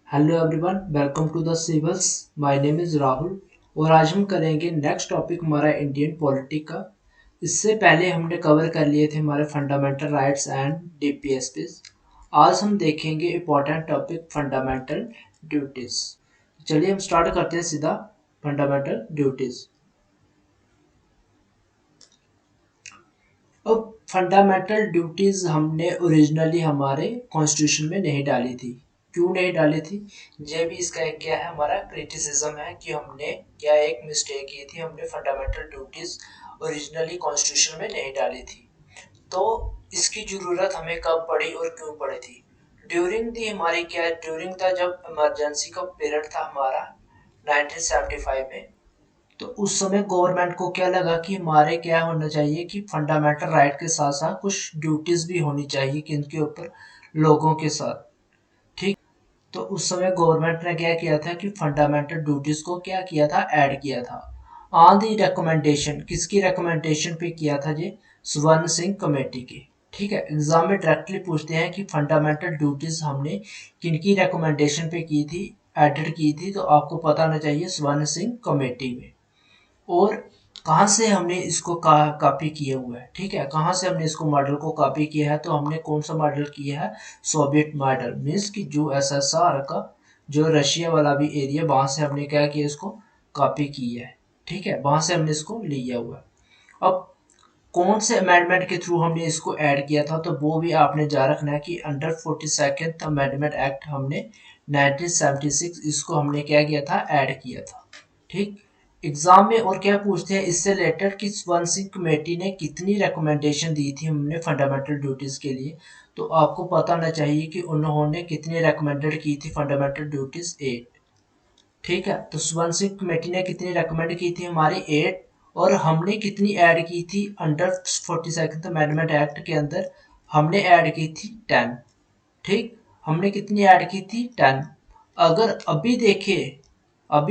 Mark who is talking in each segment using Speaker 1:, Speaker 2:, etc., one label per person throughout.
Speaker 1: Hello everyone, welcome to the civils. My name is Rahul और आज हम करेंगे नेक्स्ट टॉपिक हमारा इंडियन पॉलिटी का। इससे पहले हमने कवर कर लिए थे हमारे फंडामेंटल राइट्स एंड डीपीएसपीज। आज हम देखेंगे इम्पोर्टेंट टॉपिक फंडामेंटल ड्यूटीज। चलिए हम स्टार्ट करते हैं सीधा फंडामेंटल ड्यूटीज। अब फंडामेंटल ड्यूटीज हमने ओरिजिनली हमारे कॉन्स्टिट्यूशन में नहीं डाली थी। क्यों नहीं डाली थी? ये भी इसका एक क्या है, हमारा क्रिटिसिज्म है कि हमने क्या एक मिस्टेक की थी, हमने फंडामेंटल ड्यूटीज ओरिजिनली कॉन्स्टिट्यूशन में नहीं डाली थी। तो इसकी जरूरत हमें कब पड़ी और क्यों पड़ी थी? ड्यूरिंग दी हमारी क्या, ड्यूरिंग द जब इमरजेंसी का पीरियड था हमारा 1975 में, तो उस समय गवर्नमेंट को क्या लगा कि हमारे क्या होना चाहिए कि फंडामेंटल राइट के साथ साथ कुछ ड्यूटीज भी होनी चाहिए कि इनके ऊपर लोगों के साथ। ठीक, तो उस समय गवर्नमेंट ने क्या किया था कि फंडामेंटल ड्यूटीज को क्या किया था, ऐड किया था ऑन दी रिकमेंडेशन। किसकी रिकमेंडेशन पे किया था? जी स्वर्ण सिंह कमेटी की। ठीक है, एग्जाम में डायरेक्टली पूछते हैं कि फंडामेंटल ड्यूटीज हमने किनकी रिकमेंडेशन पे की थी, एडिट की थी, तो आपको पता होना चाहिए स्वर्ण सिंह कमेटी में। और कहाँ से हमने इसको कॉपी किया हुआ है? ठीक है, कहाँ से हमने इसको मॉडल को कॉपी किया है? तो हमने कौन सा मॉडल किया है? सोवियत मॉडल, मीन्स कि जो एसएसआर का जो रशिया वाला भी एरिया, वहां से हमने क्या किया, इसको कॉपी किया है। ठीक है, वहां से हमने इसको लिया हुआ है। अब कौन से अमेंडमेंट के थ्रू हमने इसको ऐड किया था, तो वो भी आपने जा रखना है कि अंडर 42nd अमेंडमेंट एक्ट हमने 1976 इसको हमने क्या किया था, ऐड किया था। ठीक, एग्जाम में और क्या पूछते हैं इससे रिलेटेड कि स्वर्ण सिंह कमेटी ने कितनी रिकमेंडेशन दी थी हमने फंडामेंटल ड्यूटीज के लिए, तो आपको पता होना चाहिए कि उन्होंने कितनी रिकमेंडेड की थी फंडामेंटल ड्यूटीज 8। ठीक है, तो स्वर्ण सिंह कमेटी ने कितनी रिकमेंड की थी, हमारी 8। और हमने कितनी ऐड की थी अंडर 42nd अमेंडमेंट एक्ट के अंदर? हमने ऐड की थी 10। ठीक, हमने कितनी ऐड की थी? 10। अगर अभी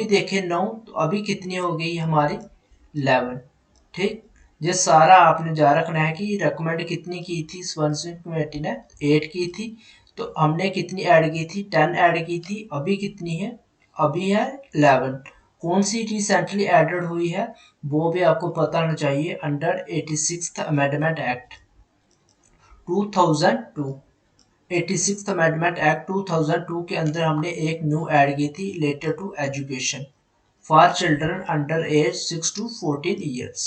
Speaker 1: देखे 9, तो अभी कितनी हो गई हमारी? 11। ठीक, ये सारा आपने जा रखना है कि रिकमेंड कितनी की थी स्वर्ण सिंह कमेटी ने? 8 की थी। तो हमने कितनी ऐड की थी? 10 ऐड की थी। अभी कितनी है? अभी है 11। कौन सी रिसेंटली एडेड हुई है वो भी आपको पता होना चाहिए, under 86th amendment act 2002। 86th amendment act 2002 के अंदर हमने एक न्यू ऐड की थी, related to education for children under age 6 to 14 years.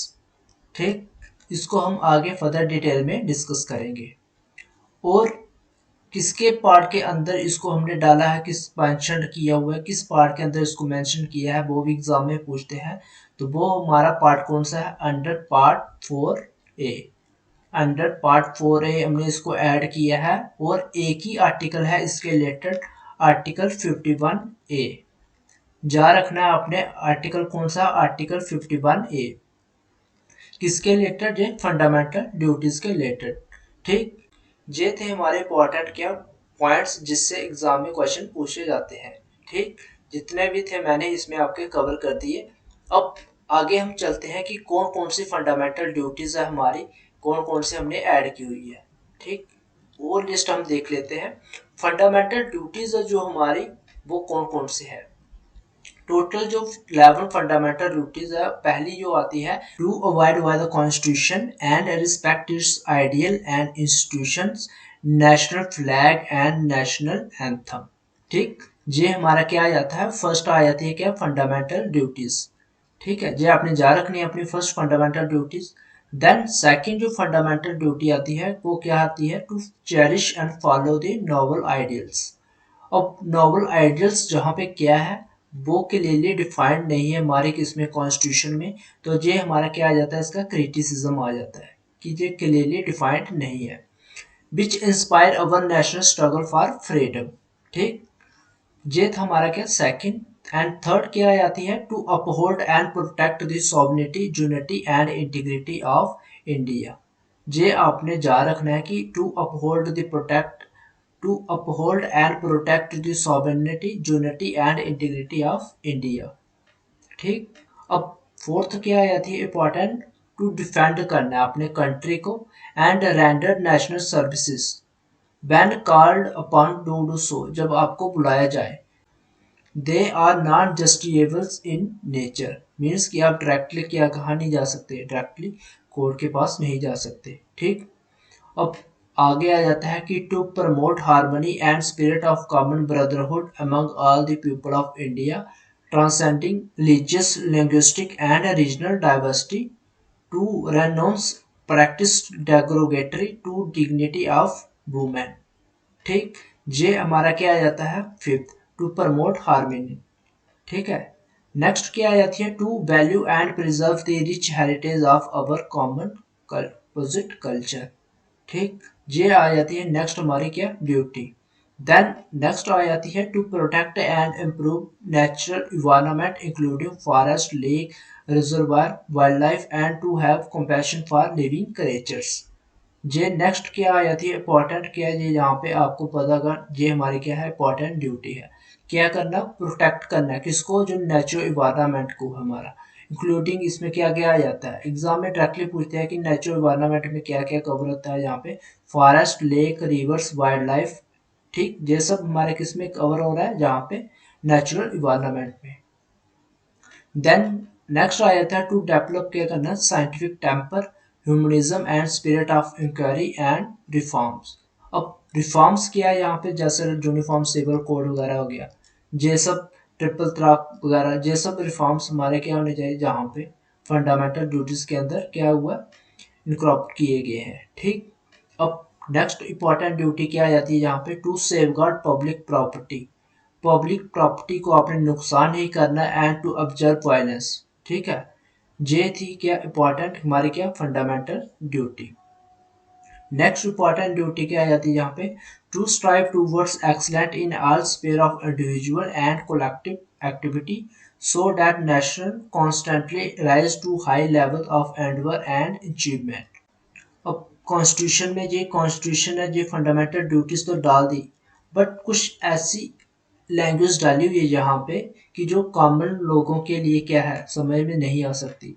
Speaker 1: ठीक, इसको हम आगे फर्दर डिटेल में डिस्कस करेंगे। और किसके पार्ट के अंदर इसको हमने डाला है, किस मेंशन किया हुआ है, किस पार्ट के अंदर इसको मेंशन किया है, वो भी एग्जाम में पूछते हैं। तो वो हमारा पार्ट कौन सा है? Under part 4A। Under part 4A हमने इसको ऐड किया है और एक ही आर्टिकल है इसके रिलेटेड, आर्टिकल 51A। जा रखना है आपने आर्टिकल कौन सा? Article 51A। किसके रिलेटेड? ये फंडामेंटल ड्यूटीज के रिलेटेड। ठीक, ये थे हमारे इंपॉर्टेंट क्या पॉइंट्स जिससे एग्जाम में क्वेश्चन पूछे जाते हैं। ठीक, जितने भी थे मैंने इसमें आपके कवर कर दिए। अब आगे हम चलते हैं कि कौन कौन सी फंडामेंटल ड्यूटीज है हमारी, कौन कौन सी हमने ऐड की हुई है। ठीक, वो लिस्ट हम देख लेते हैं। फंडामेंटल ड्यूटीज जो हमारी, वो कौन कौन सी है? टोटल जो 11 फंडामेंटल ड्यूटीज है, पहली जो आती है, to avoid by the constitution and respect its ideal and institutions, national flag and national anthem. ठीक, ये हमारा क्या आ जाता है? फर्स्ट आ जाती है क्या? Fundamental duties. ठीक है, ये आपने जा रखनी है अपनी first fundamental duties. Then second जो फंडामेंटल ड्यूटी आती है वो क्या आती है? To cherish and follow the noble ideals. अब नोबल आइडियल्स जहाँ पे क्या है, वो क्लियरली डिफाइंड नहीं है हमारे किसमें, कॉन्स्टिट्यूशन में। तो ये हमारा क्या आ जाता है? इसका क्रिटिसिज्म आ जाता है कि ये क्लियरली डिफाइंड नहीं है। Which inspire our national struggle for freedom. ठीक, ये था हमारा क्या? सेकंड। एंड थर्ड क्या आ जाती है? To uphold and protect the sovereignty, unity and integrity of India. ये आपने जा रखना है कि to uphold the protect, to uphold and protect the sovereignty, unity and integrity of India। ठीक, अब फोर्थ क्या आ जाती है इंपॉर्टेंट? टू डिफेंड करना है अपने कंट्री को and render national services when called upon to do so, जब आपको बुलाया जाए। They are not justifiables in nature, means कि आप डायरेक्टली क्या कहा नहीं जा सकते, डायरेक्टली कोर्ट के पास नहीं जा सकते। ठीक, अब आगे आ जाता है कि to promote harmony and spirit of common brotherhood among all the people of India transcending religious linguistic and regional diversity to renounce practice derogatory to dignity of women. ठीक, ये हमारा क्या आ जाता है फिफ्थ, टू प्रमोट हार्मनी। ठीक है, next क्या आ जाती है, to value and preserve the rich heritage of our common composite culture. ठीक, ये आ जाती है नेक्स्ट हमारी क्या ड्यूटी। देन नेक्स्ट आ जाती है to protect and improve natural environment including forest, lake, reservoir, wild life and to have compassion for living creatures. ये नेक्स्ट क्या आ जाती है इंपॉर्टेंट, क्या है ये यहाँ पे आपको पता कर, ये हमारी क्या है इंपॉर्टेंट ड्यूटी है। क्या करना, प्रोटेक्ट करना, किसको, जो नेचुरल इन्वायरमेंट को हमारा, इंक्लूडिंग इसमें क्या क्या आ जाता है, एग्जाम में डायरेक्टली पूछते हैं कि नेचुरल इन्वायरमेंट में क्या क्या कवर होता है, यहाँ पे forest, lake, reverse, wild life. ठीक, ये सब हमारे किस में कवर हो रहा है, जहाँ पे नेचुरल इन्वायरमेंट में। देन नेक्स्ट आ जाता है टू डेवलप क्या करना, scientific temper, humanism and spirit of inquiry and reforms. अब रिफॉर्म्स क्या है यहाँ पे, जैसे यूनिफॉर्म सिविल कोड वगैरह हो गया, ये सब ट्रिपल तलाक वगैरह, ये सब रिफॉर्म्स हमारे क्या होने चाहिए, जहाँ पे फंडामेंटल ड्यूटीज के अंदर क्या हुआ, इनक्रॉप्ट किए गए हैं। ठीक, अब नेक्स्ट इंपॉर्टेंट ड्यूटी क्या आ जाती है यहाँ पे, to safeguard public property, public property को आपने नुकसान नहीं करना, एंड टू ऑब्जर्व वायलेंस। ठीक है, ये थी क्या इंपॉर्टेंट हमारी क्या fundamental duty. Next important duty क्या आ जाती है यहाँ पे, to strive towards excellent in all sphere of individual and collective activity so that nation constantly rise to high level of endeavour and achievement. अब कॉन्स्टिट्यूशन में, ये कॉन्स्टिट्यूशन है, ये फंडामेंटल ड्यूटीज तो डाल दी, बट कुछ ऐसी लैंग्वेज डाली हुई है यहाँ पे कि जो कॉमन लोगों के लिए क्या है समझ में नहीं आ सकती।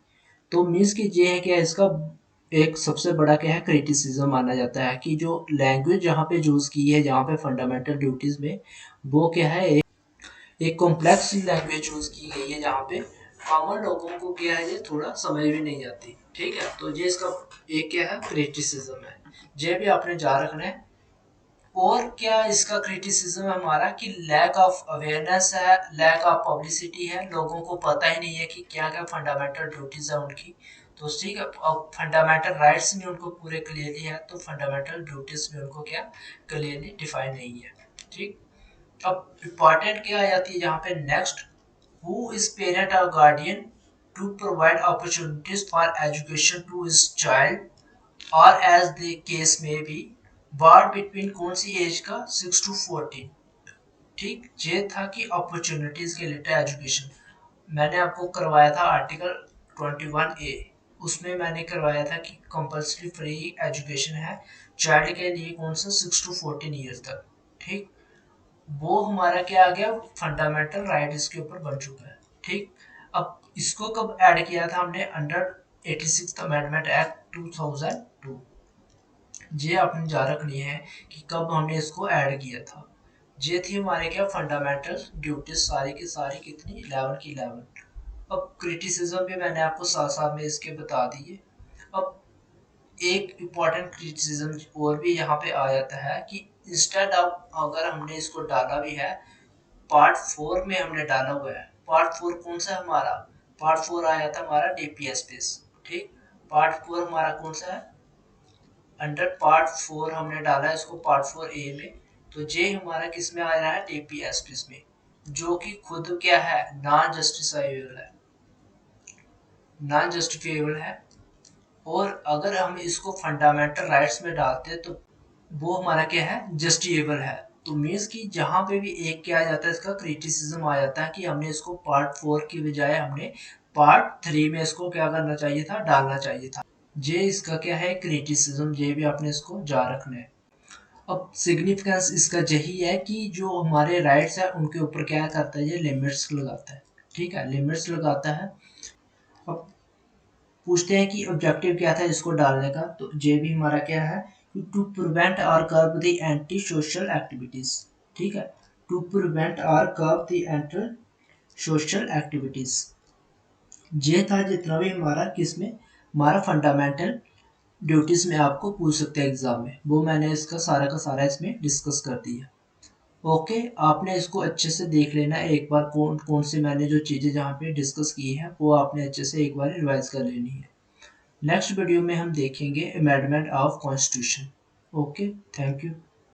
Speaker 1: तो मीन्स कि ये है क्या, इसका एक सबसे बड़ा क्या है क्रिटिसिज्म माना जाता है कि जो लैंग्वेज यहाँ पे यूज की है यहाँ पे फंडामेंटल ड्यूटीज में, वो क्या है एक कॉम्प्लेक्स लैंग्वेज यूज की गई है, जहाँ पे कॉमन लोगों को क्या है ये थोड़ा समझ भी नहीं आती। ठीक है, तो ये इसका एक क्या है क्रिटिसिज्म है, ये भी आपने जा रखना है। और क्या इसका क्रिटिसिज्म है हमारा कि लैक ऑफ अवेयरनेस है, लैक ऑफ पब्लिसिटी है, लोगों को पता ही नहीं है कि क्या क्या फंडामेंटल ड्यूटीज है उनकी। तो ठीक है, अब फंडामेंटल राइट्स भी उनको पूरे क्लियरली है, तो फंडामेंटल ड्यूटीज भी उनको क्या क्लियरली डिफाइन नहीं है। ठीक, अब इम्पॉर्टेंट क्या आ जाती है यहाँ पे नेक्स्ट, हु इज पेरेंट और guardian to provide opportunities for education to his child और एज द केस में बी, बार बिटवीन कौन सी एज का, 6 to 14। ठीक, ये था कि अपॉर्चुनिटीज के रिलेटेड एजुकेशन, मैंने आपको करवाया था आर्टिकल 21A, उसमें मैंने करवाया था कि कंपल्सरी फ्री एजुकेशन है चाइल्ड के लिए, कौन सा 6 to 14 ईयर तक। ठीक, वो हमारा क्या आ गया फंडामेंटल राइट इसके ऊपर बन चुका है। ठीक, अब इसको कब ऐड किया था हमने, अंडर 86th अमेंडमेंट एक्ट 2002। ये आपने जा रखनी है कि कब हमने इसको ऐड किया था। ये थी हमारे क्या फंडामेंटल ड्यूटीज सारी की सारी, कितनी 11 की 11। अब क्रिटिसिज्म भी मैंने आपको साथ साथ में इसके बता दिए। अब एक इम्पॉर्टेंट क्रिटिसिज्म और भी यहाँ पे आ जाता है कि इंस्टेड ऑफ, अगर हमने इसको डाला भी है पार्ट 4 में, हमने डाला हुआ है पार्ट 4 कौन सा है हमारा, पार्ट 4 आया था हमारा डीपीएस बेस। ठीक, पार्ट 4 हमारा कौन सा है, अंडर पार्ट 4 हमने डाला है इसको पार्ट 4A में, तो ये हमारा किस में आ रहा है डीपीएस में, जो कि खुद क्या है नॉन जस्टिफाइबल है, नॉन जस्टिफिएबल है। और अगर हम इसको फंडामेंटल राइट्स में डालते हैं तो वो हमारा क्या है जस्टिफिएबल है। तो मीन्स कि जहाँ पे भी एक क्या आ जाता है इसका क्रिटिसिज्म आ जाता है कि हमने इसको पार्ट 4 की बजाय हमने पार्ट 3 में इसको क्या करना चाहिए था, डालना चाहिए था। ये इसका क्या है क्रिटिसिज्म, ये भी आपने इसको जा रखना है। अब सिग्निफिकेंस इसका यही है कि जो हमारे राइट्स है उनके ऊपर क्या करता है, ये लिमिट्स लगाता है। ठीक है, लिमिट्स लगाता है। अब पूछते हैं कि ऑब्जेक्टिव क्या था इसको डालने का, तो ये भी हमारा क्या है, टू प्रिवेंट और कर्ब द एंटी सोशल एक्टिविटीज। ठीक है, टू प्रिवेंट और कर्ब द एंटर सोशल एक्टिविटीज। ये था जितना भी हमारा किसमें हमारा फंडामेंटल ड्यूटीज में आपको पूछ सकते हैं एग्जाम में, वो मैंने इसका सारा का सारा इसमें डिस्कस कर दिया। ओके, आपने इसको अच्छे से देख लेना है एक बार, कौन कौन से मैंने जो चीज़ें जहाँ पे डिस्कस की हैं वो आपने अच्छे से एक बार रिवाइज कर लेनी है। नेक्स्ट वीडियो में हम देखेंगे amendment of constitution. Okay, thank you.